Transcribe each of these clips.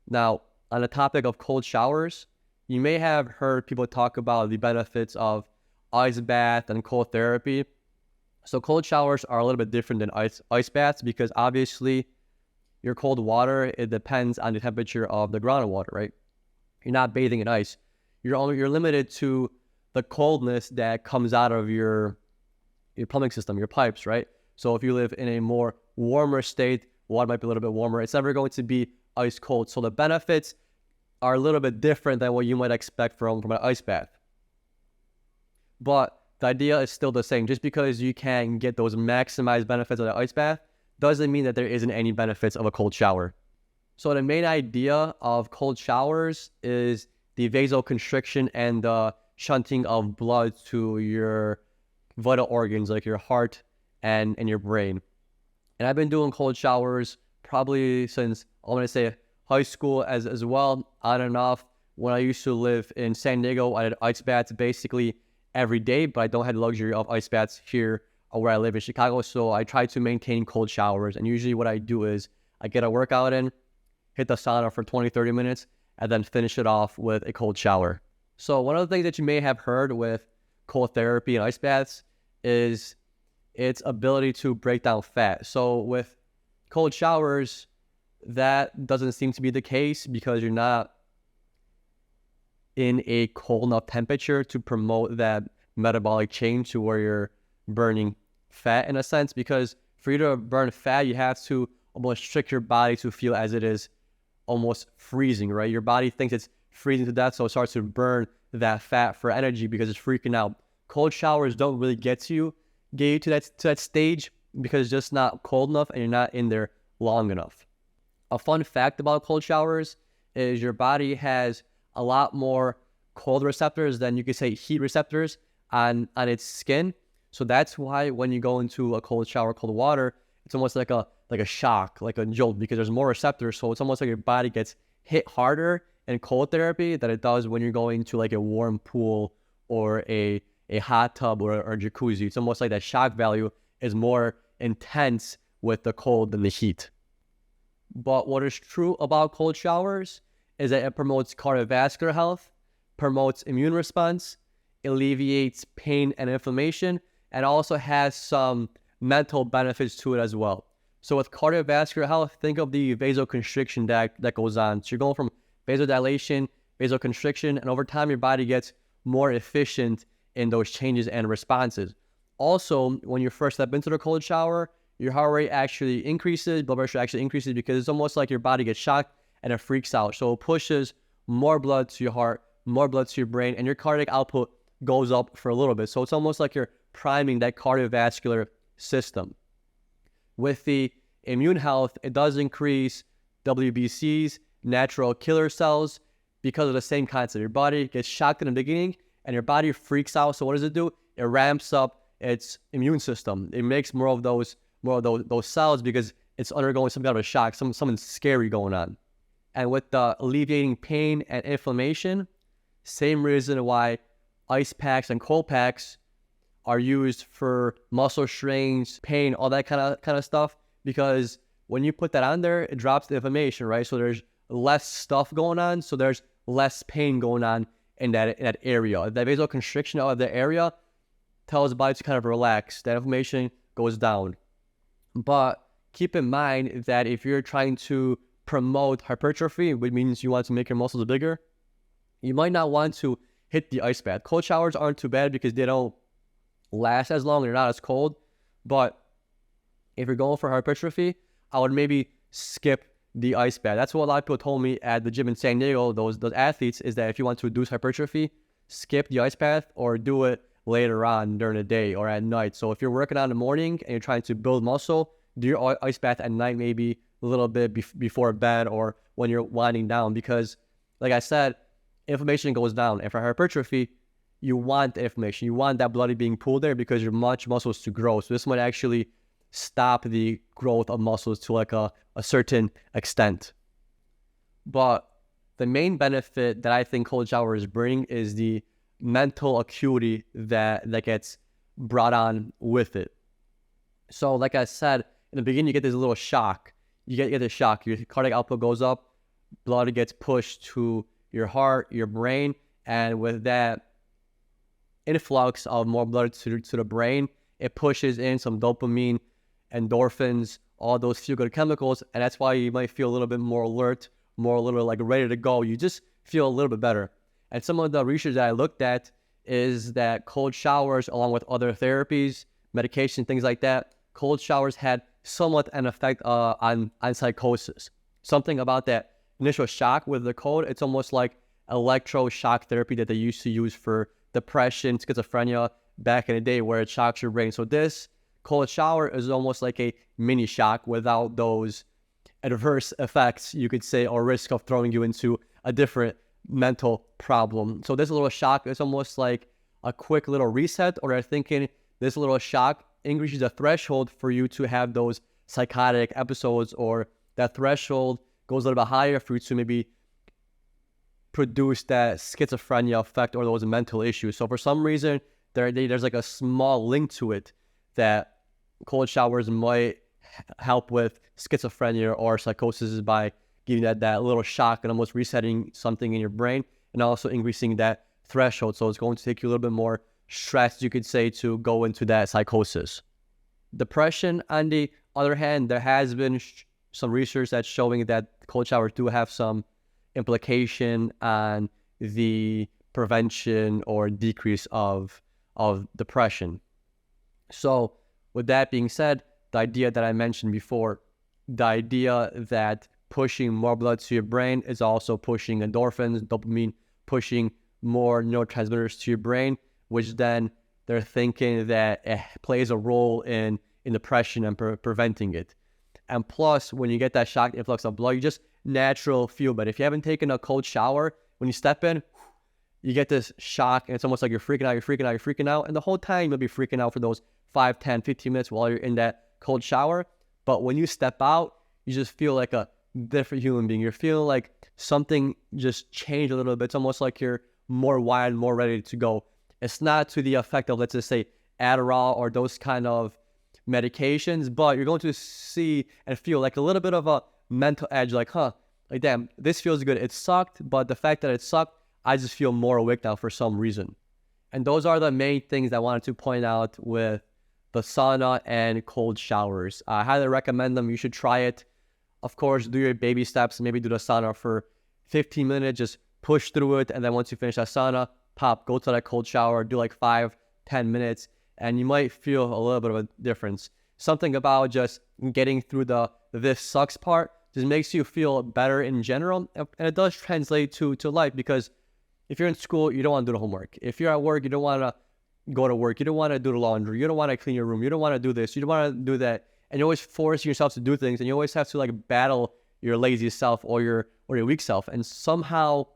Now, on the topic of cold showers, you may have heard people talk about the benefits of ice bath and cold therapy. So cold showers are a little bit different than ice baths because obviously your cold water, it depends on the temperature of the groundwater, right? You're not bathing in ice. You're limited to the coldness that comes out of your plumbing system, your pipes, right? So if you live in a more warmer state, water might be a little bit warmer. It's never going to be ice cold. So the benefits are a little bit different than what you might expect from an ice bath. But the idea is still the same. Just because you can get those maximized benefits of the ice bath doesn't mean that there isn't any benefits of a cold shower. So the main idea of cold showers is the vasoconstriction and the shunting of blood to your vital organs like your heart and your brain. And I've been doing cold showers probably since, I'm going to say, high school as well, on and off. When I used to live in San Diego, I had ice baths basically every day, but I don't have the luxury of ice baths here where I live in Chicago. So I try to maintain cold showers. And usually what I do is I get a workout in, hit the sauna for 20, 30 minutes, and then finish it off with a cold shower. So one of the things that you may have heard with cold therapy and ice baths is its ability to break down fat. So with cold showers, that doesn't seem to be the case because you're not in a cold enough temperature to promote that metabolic change to where you're burning fat in a sense. Because for you to burn fat, you have to almost trick your body to feel as it is almost freezing, right? Your body thinks it's freezing to death, so it starts to burn that fat for energy because it's freaking out. Cold showers don't really get you to that stage because it's just not cold enough and you're not in there long enough. A fun fact about cold showers is your body has a lot more cold receptors than you could say heat receptors on its skin. So that's why when you go into a cold shower, cold water, it's almost like a shock, like a jolt, because there's more receptors. So it's almost like your body gets hit harder in cold therapy than it does when you're going to like a warm pool or a hot tub or a jacuzzi. It's almost like that shock value is more intense with the cold than the heat. But what is true about cold showers is that it promotes cardiovascular health, promotes immune response, alleviates pain and inflammation, and also has some mental benefits to it as well. So with cardiovascular health, think of the vasoconstriction that goes on. So you're going from vasodilation, vasoconstriction, and over time your body gets more efficient in those changes and responses. Also, when you first step into the cold shower, your heart rate actually increases, blood pressure actually increases because it's almost like your body gets shocked and it freaks out. So it pushes more blood to your heart, more blood to your brain, and your cardiac output goes up for a little bit. So it's almost like you're priming that cardiovascular system. With the immune health, it does increase WBCs, natural killer cells, because of the same concept. Your body gets shocked in the beginning and your body freaks out. So what does it do? It ramps up its immune system. It makes more of those cells because it's undergoing some kind of a shock, something scary going on. And with the alleviating pain and inflammation, same reason why ice packs and cold packs are used for muscle strains, pain, all that kind of stuff, because when you put that on there, it drops the inflammation, right? So there's less stuff going on, so there's less pain going on in that area. That vasoconstriction of the area tells the body to kind of relax. That inflammation goes down. But keep in mind that if you're trying to promote hypertrophy, which means you want to make your muscles bigger, you might not want to hit the ice bath. Cold showers aren't too bad because they don't last as long, they're not as cold. But if you're going for hypertrophy, I would maybe skip the ice bath. That's what a lot of people told me at the gym in San Diego, those athletes, is that if you want to reduce hypertrophy, skip the ice bath or do it later on during the day or at night. So if you're working out in the morning and you're trying to build muscle, do your ice bath at night, maybe a little bit before bed or when you're winding down, because like I said, inflammation goes down. And for hypertrophy, you want the inflammation. You want that blood being pulled there because you want muscles to grow. So this might actually stop the growth of muscles to like a certain extent. But the main benefit that I think cold showers bring is the mental acuity that gets brought on with it. So like I said, in the beginning, you get this little shock. You get this shock. Your cardiac output goes up. blood gets pushed to your heart, your brain, and with that influx of more blood to the brain, it pushes in some dopamine, endorphins, all those feel-good chemicals, and that's why you might feel a little bit more alert, more a little like ready to go. You just feel a little bit better. And some of the research that I looked at is that cold showers, along with other therapies, medication, things like that, cold showers had somewhat an effect on psychosis. Something about that initial shock with the cold, it's almost like electroshock therapy that they used to use for depression, schizophrenia back in the day, where it shocks your brain. So this cold shower is almost like a mini shock without those adverse effects, you could say, or risk of throwing you into a different mental problem. So this little shock is almost like a quick little reset, or they're thinking this little shock increases the threshold for you to have those psychotic episodes, or that threshold goes a little bit higher for you to maybe produce that schizophrenia effect or those mental issues. So for some reason, there's like a small link to it that cold showers might help with schizophrenia or psychosis by giving that little shock and almost resetting something in your brain, and also increasing that threshold. So it's going to take you a little bit more stress, you could say, to go into that psychosis. Depression, on the other hand, there has been some research that's showing that cold showers do have some implication on the prevention or decrease of depression. So with that being said, the idea that I mentioned before, the idea that pushing more blood to your brain is also pushing endorphins, dopamine, pushing more neurotransmitters to your brain, which then they're thinking that it plays a role in depression and preventing it. And plus, when you get that shock influx of blood, you just natural feel better. If you haven't taken a cold shower, when you step in, you get this shock, and it's almost like you're freaking out. And the whole time you'll be freaking out for those 5, 10, 15 minutes while you're in that cold shower. But when you step out, you just feel like a different human being. You're feeling like something just changed a little bit. It's almost like you're more wired, more ready to go. It's not to the effect of, let's just say, Adderall or those kind of medications, but you're going to see and feel like a little bit of a mental edge, like, like, damn, this feels good. It sucked, but the fact that it sucked, I just feel more awake now for some reason. And those are the main things I wanted to point out with the sauna and cold showers. I highly recommend them. You should try it. Of course, do your baby steps. Maybe do the sauna for 15 minutes. Just push through it. And then once you finish that sauna, go to that cold shower. Do like 5, 10 minutes. And you might feel a little bit of a difference. Something about just getting through the this sucks part just makes you feel better in general. And it does translate to life, because if you're in school, you don't want to do the homework. If you're at work, you don't want to go to work. You don't want to do the laundry. You don't want to clean your room. You don't want to do this. You don't want to do that. And you're always forcing yourself to do things. And you always have to like battle your lazy self or your weak self. And somehow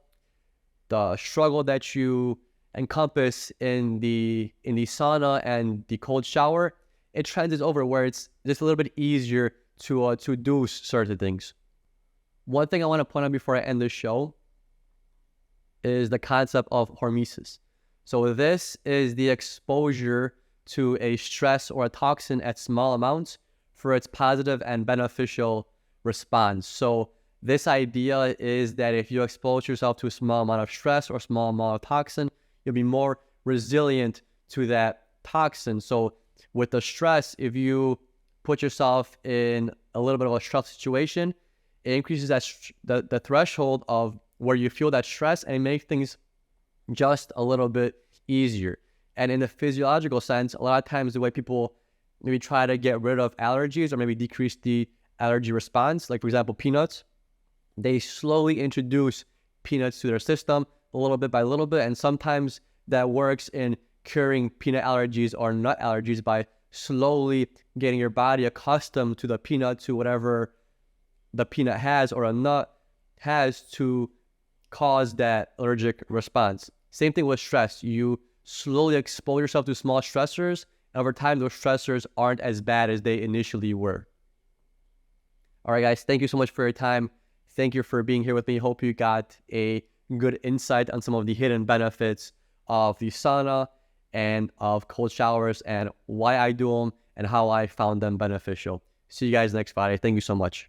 the struggle that you encompass in the sauna and the cold shower, it translates over where it's just a little bit easier to do certain things. One thing I want to point out before I end this show is the concept of hormesis. So this is the exposure to a stress or a toxin at small amounts for its positive and beneficial response. So this idea is that if you expose yourself to a small amount of stress or small amount of toxin, you'll be more resilient to that toxin. So with the stress, if you put yourself in a little bit of a stress situation, it increases the threshold of where you feel that stress, and make things just a little bit easier. And in the physiological sense, a lot of times the way people maybe try to get rid of allergies or maybe decrease the allergy response, like for example, peanuts, they slowly introduce peanuts to their system a little bit by little bit. And sometimes that works in curing peanut allergies or nut allergies by slowly getting your body accustomed to the peanut, to whatever the peanut has or a nut has, to cause that allergic response. Same thing with stress. You slowly expose yourself to small stressors, and over time, those stressors aren't as bad as they initially were. All right, guys, thank you so much for your time. Thank you for being here with me. Hope you got a good insight on some of the hidden benefits of the sauna and of cold showers, and why I do them and how I found them beneficial. See you guys next Friday. Thank you so much.